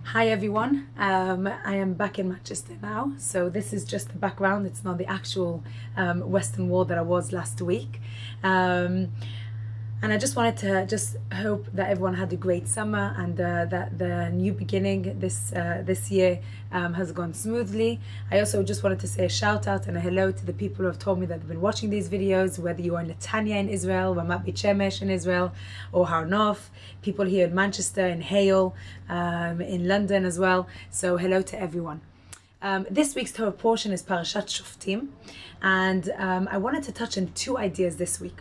Hi everyone, I am back in Manchester now, so this is just the background. It's not the actual Western Wall that I was last week. And I just wanted to just hope that everyone had a great summer and that the new beginning this year has gone smoothly. I also just wanted to say a shout out and a hello to the people who have told me that they've been watching these videos, whether you are in Netanya in Israel, Ramat Beit Shemesh in Israel, or Har Nof, people here in Manchester, in Hale, in London as well. So hello to everyone. This week's Torah portion is Parashat Shoftim, and I wanted to touch on two ideas this week.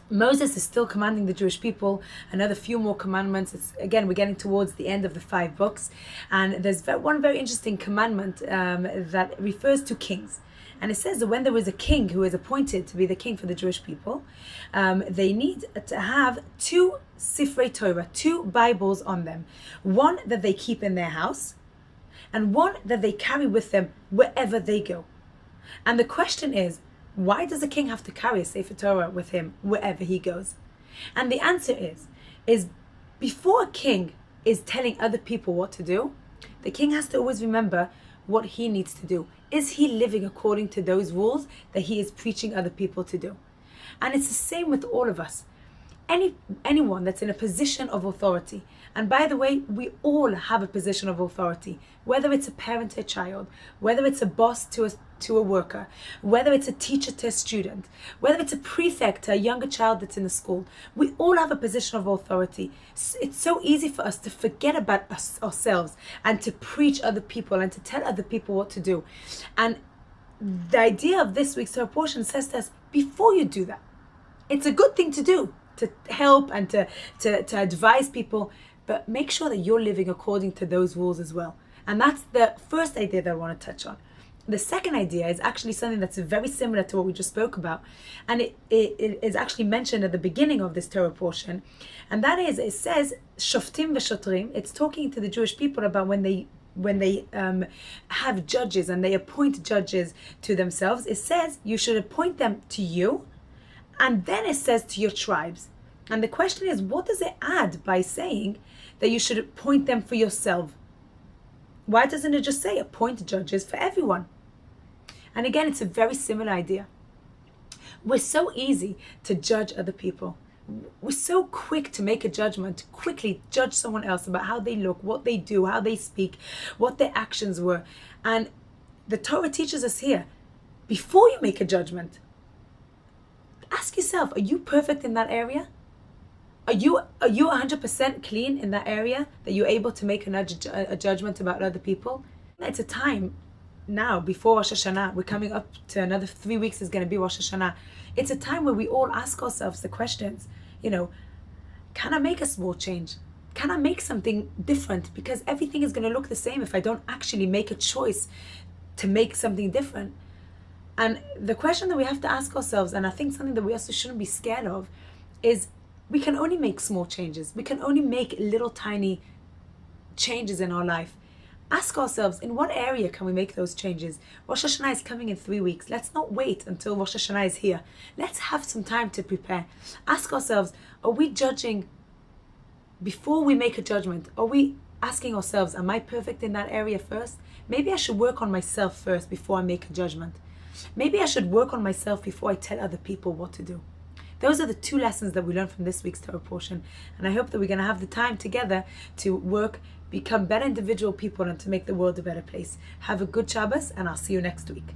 Moses is still commanding the Jewish people another few more commandments. We're getting towards the end of the 5 books, and there's one very interesting commandment that refers to kings. And it says that when there is a king who is appointed to be the king for the Jewish people, they need to have 2 Sifrei Torah, 2 Bibles on them. One that they keep in their house, and one that they carry with them wherever they go. And the question is, why does a king have to carry a Sefer Torah with him wherever he goes? And the answer is before a king is telling other people what to do, the king has to always remember what he needs to do. Is he living according to those rules that he is preaching other people to do? And it's the same with all of us. Anyone that's in a position of authority, and by the way, we all have a position of authority, whether it's a parent to a child, whether it's a boss to a worker, whether it's a teacher to a student, whether it's a prefect to a younger child that's in the school, we all have a position of authority. It's so easy for us to forget about ourselves and to preach other people and to tell other people what to do. And the idea of this week's Torah portion says to us, before you do that, it's a good thing to do, to help and to advise people, but make sure that you're living according to those rules as well. And that's the first idea that I want to touch on. The second idea is actually something that's very similar to what we just spoke about, and it is actually mentioned at the beginning of this Torah portion, and that is, it says Shoftim v'shotrim. It's talking to the Jewish people about when they have judges and they appoint judges to themselves. It says you should appoint them to you, and then it says to your tribes. And the question is, what does it add by saying that you should appoint them for yourself? Why doesn't it just say appoint judges for everyone? And again, it's a very similar idea. We're so easy to judge other people. We're so quick to make a judgment, to quickly judge someone else about how they look, what they do, how they speak, what their actions were. And the Torah teaches us here, before you make a judgment, ask yourself, are you perfect in that area? Are you 100% clean in that area that you're able to make a judgment about other people? It's a time now before Rosh Hashanah. We're coming up to another 3 weeks is going to be Rosh Hashanah. It's a time where we all ask ourselves the questions, can I make a small change? Can I make something different? Because everything is going to look the same if I don't actually make a choice to make something different. And the question that we have to ask ourselves, and I think something that we also shouldn't be scared of, is we can only make small changes. We can only make little tiny changes in our life. Ask ourselves, in what area can we make those changes? Rosh Hashanah is coming in 3 weeks. Let's not wait until Rosh Hashanah is here. Let's have some time to prepare. Ask ourselves, are we judging before we make a judgment? Are we asking ourselves, am I perfect in that area first? Maybe I should work on myself first before I make a judgment. Maybe I should work on myself before I tell other people what to do. Those are the 2 lessons that we learned from this week's Torah portion. And I hope that we're going to have the time together to work, become better individual people, and to make the world a better place. Have a good Shabbos, and I'll see you next week.